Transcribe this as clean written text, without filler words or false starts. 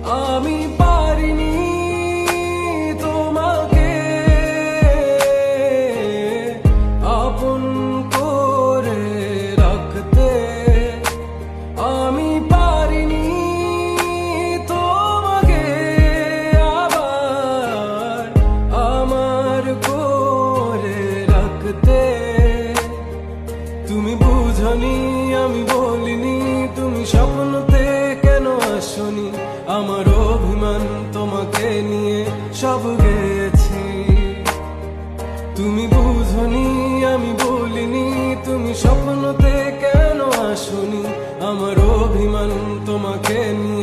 আমি পারিনি তোমাকে আপন করে রাখতে, আমি পারিনি তোমাকে আবার আমার করে রাখতে। তুমি বুঝনি আমি বলিনি, তুমি স্বপ্নতে কেন আসনি, আমার অভিমান তোমাকে নিয়ে সব গেছি। তুমি বুঝনি আমি বলিনি, তুমি স্বপ্নতে কেন আসনি, আমার অভিমান তোমাকে নিয়ে